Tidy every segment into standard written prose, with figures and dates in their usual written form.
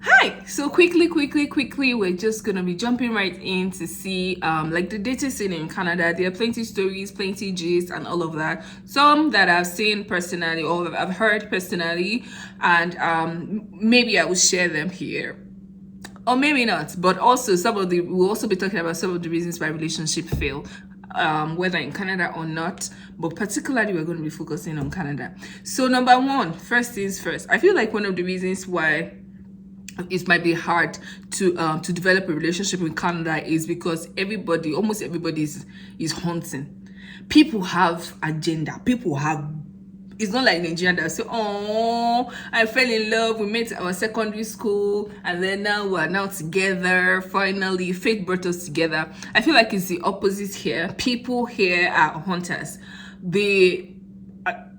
Hi, so quickly, we're just gonna be jumping right in to see like the dating scene in Canada. There are plenty stories, plenty gist, and all of that. Some that I've seen personally or I've heard personally, and maybe I will share them here. Or maybe not, but also we'll also be talking about some of the reasons why relationship fail, whether in Canada or not, but particularly we're going to be focusing on Canada. So number one, first things first, I feel like one of the reasons why it might be hard to develop a relationship in Canada is because almost everybody is hunting. People have agenda. People have. It's not like Nigeria that say, "Oh, I fell in love. We met at our secondary school, and then now we're now together. Finally, fate brought us together." I feel like it's the opposite here. People here are hunters. They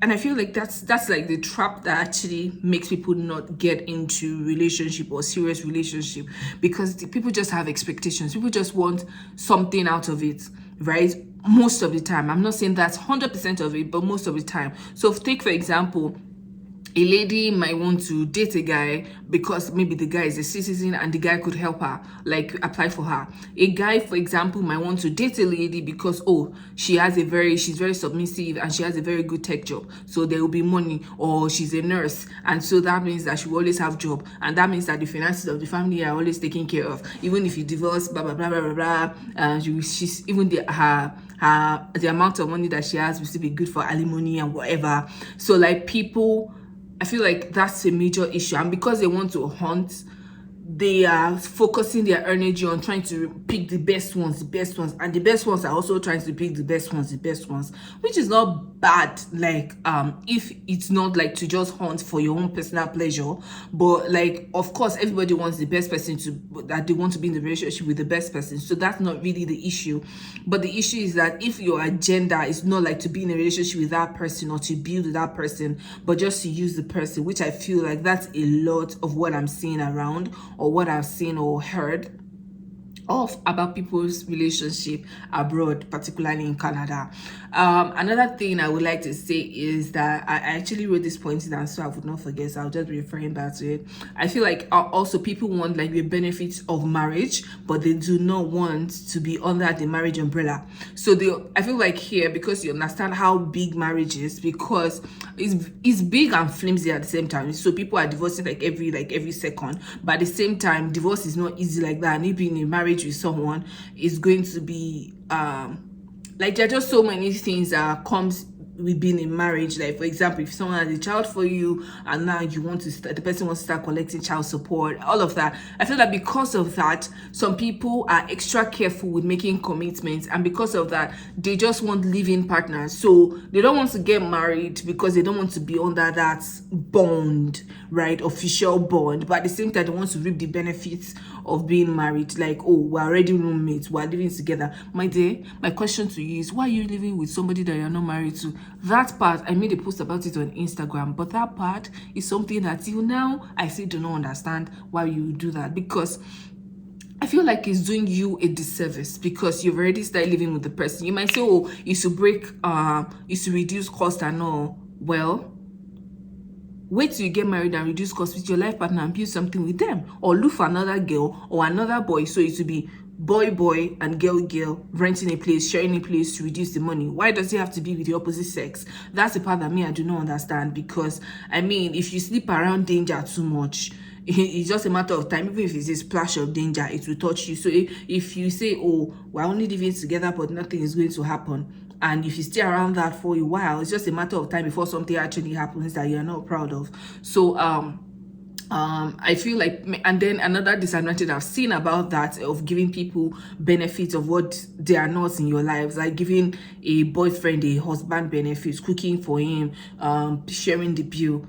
and I feel like that's like the trap that actually makes people not get into relationship or serious relationship, because the people just have expectations. People just want something out of it, right? Most of the time. I'm not saying that's 100% of it, but most of the time. So take for example, a lady might want to date a guy because maybe the guy is a citizen and the guy could help her, like apply for her. A guy, for example, might want to date a lady because she's very submissive and she has a very good tech job, so there will be money, or she's a nurse and so that means that she will always have job, and that means that the finances of the family are always taken care of. Even if you divorce, blah blah blah blah blah blah, she's even the amount of money that she has will still be good for alimony and whatever. So like people, I feel like that's a major issue, and because they want to hunt, they are focusing their energy on trying to pick the best ones, and the best ones are also trying to pick the best ones, which is not bad. Like if it's not like to just hunt for your own personal pleasure, but like of course everybody wants the best person that they want to be in the relationship with the best person. So that's not really the issue, but the issue is that if your agenda is not like to be in a relationship with that person or to build with that person, but just to use the person, which I feel like that's a lot of what I'm seeing around, or what I've seen or heard of about people's relationship abroad, particularly in Canada. Another thing I would like to say is that I actually wrote this point down so I would not forget, so I'll just be referring back to it. I feel like also people want like the benefits of marriage, but they do not want to be under the marriage umbrella. So I feel like here, because you understand how big marriage is, because it's big and flimsy at the same time. So people are divorcing like every second, but at the same time divorce is not easy like that, and if being in marriage with someone is going to be like there are just so many things that comes with being in marriage. Like for example, if someone has a child for you and now you want to the person wants to start collecting child support, all of that. I feel that because of that, some people are extra careful with making commitments, and because of that they just want living partners. So they don't want to get married because they don't want to be under that bond, right? Official bond, but at the same time they want to reap the benefits of being married. Like, oh, we're already roommates, we're living together. My dear, my question to you is, why are you living with somebody that you're not married to? That part, I made a post about it on Instagram, but that part is something that till now I still do not understand why you do that, because I feel like it's doing you a disservice, because you've already started living with the person. You might say, oh, it's to reduce cost and all. Well, wait till you get married and reduce costs with your life partner and build something with them, or look for another girl or another boy, so it will be boy and girl renting a place, sharing a place to reduce the money. Why does it have to be with the opposite sex? That's the part that I do not understand, because I mean, if you sleep around danger too much, it's just a matter of time. Even if it's a splash of danger, it will touch you. So if you say, oh, we're only living together but nothing is going to happen, and if you stay around that for a while, it's just a matter of time before something actually happens that you're not proud of. So I feel like, and then another disadvantage I've seen about that, of giving people benefits of what they are not in your lives, like giving a boyfriend a husband benefits, cooking for him, sharing the bill.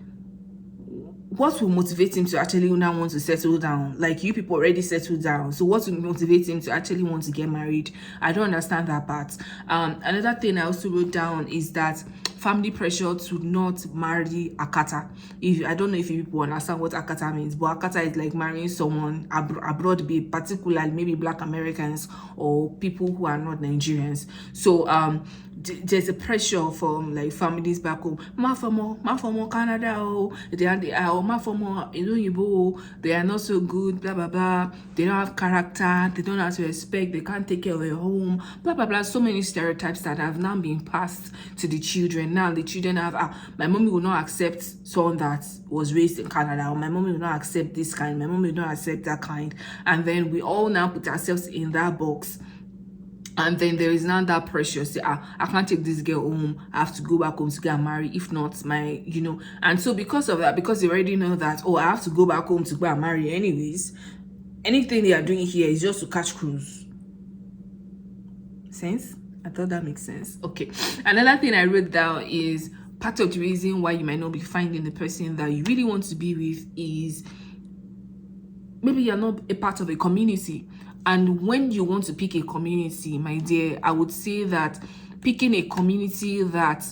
What will motivate him to actually now want to settle down? Like, you people already settled down, so what will motivate him to actually want to get married? I don't understand that part. Another thing I also wrote down is that family pressure to not marry akata. If I don't know if you people understand what akata means, but akata is like marrying someone abroad, be particularly maybe Black Americans or people who are not Nigerians. So there's a pressure from like families back home. Ma from Canada, oh, they are oh, ma from Ibo, they are not so good, blah blah blah. They don't have character, they don't have to respect, they can't take care of their home, blah blah blah. So many stereotypes that have now been passed to the children. Now the children have my mommy will not accept someone that was raised in Canada, or my mommy will not accept this kind, my mommy will not accept that kind. And then we all now put ourselves in that box. And then there is now that pressure, say, I can't take this girl home, I have to go back home to get married, if not my, and so because of that, because they already know that, oh, I have to go back home to go and marry anyways, anything they are doing here is just to catch cruise. Sense? I thought that makes sense. Okay. Another thing I wrote down is part of the reason why you might not be finding the person that you really want to be with is maybe you're not a part of a community. And when you want to pick a community, my dear, I would say that picking a community that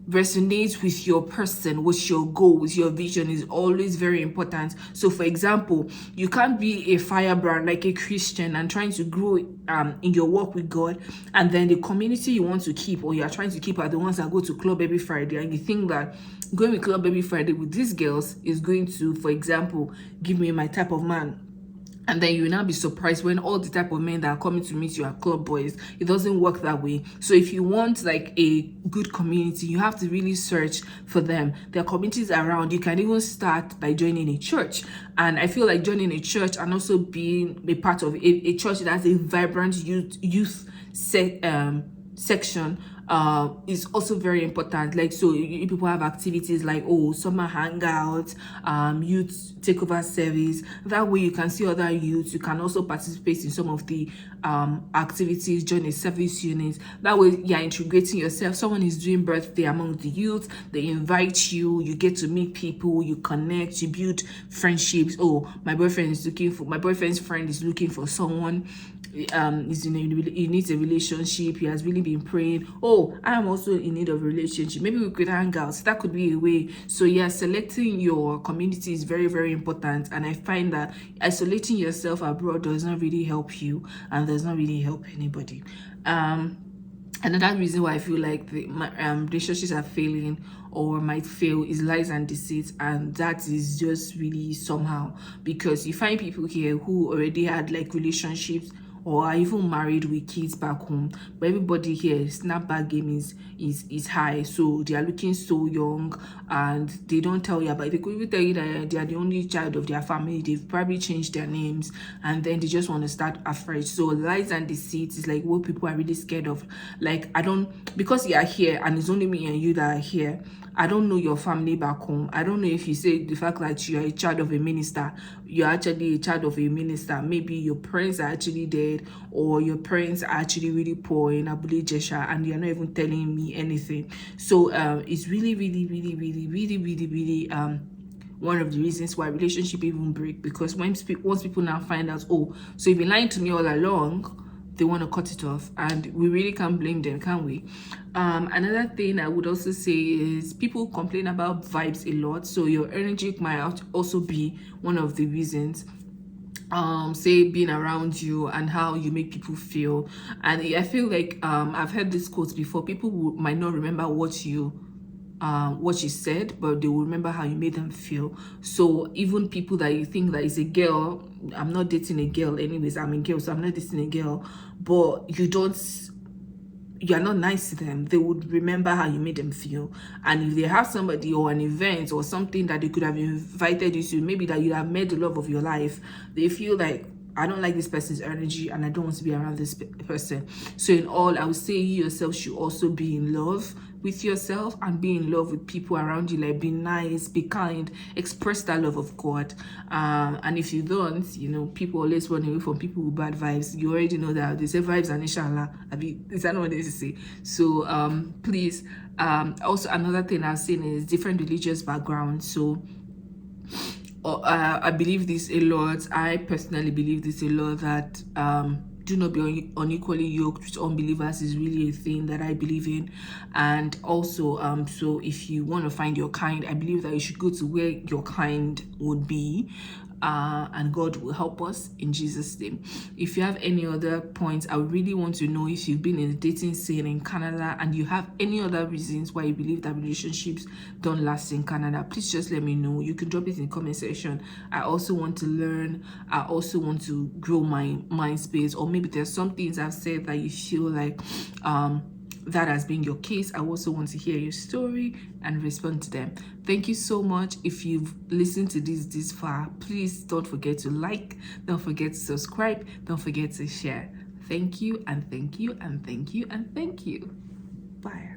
resonates with your person, with your goal, with your vision is always very important. So for example, you can't be a firebrand like a Christian and trying to grow in your walk with God, and then the community you want to keep or you're trying to keep are the ones that go to club every Friday, and you think that going to club every Friday with these girls is going to, for example, give me my type of man. And then you will now be surprised when all the type of men that are coming to meet you are club boys. It doesn't work that way. So if you want like a good community, you have to really search for them. There are communities around. You can even start by joining a church. And I feel like joining a church and also being a part of a church that has a vibrant youth section is also very important. Like, so people have activities like, oh, summer hangout, youth takeover service. That way you can see other youths. You can also participate in some of the activities, join a service unit. That way you're integrating yourself. Someone is doing birthday among the youth, they invite you, you get to meet people, you connect, you build friendships. Oh, my boyfriend's friend is looking for someone, is in he needs a relationship, he has really been praying, oh, I am also in need of a relationship, maybe we could hang out. That could be a way. So yeah, selecting your community is very, very important. And I find that isolating yourself abroad does not really help you and does not really help anybody. Another reason why I feel like the relationships are failing or might fail is lies and deceit, and that is just really somehow, because you find people here who already had like relationships or are even married with kids back home, but everybody here snapback game is high, so they are looking so young and they don't tell you about it. They could even tell you that they are the only child of their family, they've probably changed their names, and then they just want to start afresh. So lies and deceit is like what people are really scared of. Like, because you are here and it's only me and you that are here, I don't know your family back home. I don't know if you say the fact that you are a child of a minister, you're actually a child of a minister. Maybe your parents are actually dead, or your parents are actually really poor in Abule Jesha and you're not even telling me anything. So it's really, really, really, really, really, really, really one of the reasons why relationship even break, because once people now find out, oh, so you've been lying to me all along, they want to cut it off, and we really can't blame them, can we? Another thing I would also say is people complain about vibes a lot, so your energy might also be one of the reasons. Say being around you and how you make people feel. And I feel like I've heard this quote before. People might not remember what you said, but they will remember how you made them feel. So even people that you think that is a girl, I'm not dating a girl anyways, I'm a girl, so I'm not dating a girl, but you're not nice to them, they would remember how you made them feel. And if they have somebody or an event or something that they could have invited you to, maybe that you have met the love of your life, they feel like, I don't like this person's energy and I don't want to be around this person. So in all, I would say you yourself should also be in love with yourself and be in love with people around you. Like, be nice, be kind, express that love of God. And if you don't, people always run away from people with bad vibes. You already know that they say vibes and inshallah. Is that not what they say? So please, also another thing I've seen is different religious backgrounds. So I believe this a lot. I personally believe this a lot, that do not be unequally yoked with unbelievers is really a thing that I believe in. And also, so if you want to find your kind, I believe that you should go to where your kind would be, and God will help us in Jesus' name. If you have any other points, I really want to know if you've been in a dating scene in Canada and you have any other reasons why you believe that relationships don't last in Canada. Please just let me know. You can drop it in the comment section. I also want to learn. I also want to grow my mind space, or maybe there's some things I've said that you feel like that has been your case. I also want to hear your story and respond to them. Thank you so much. If you've listened to this far, please don't forget to like, don't forget to subscribe, don't forget to share. Thank you, and thank you, and thank you, and thank you. Bye.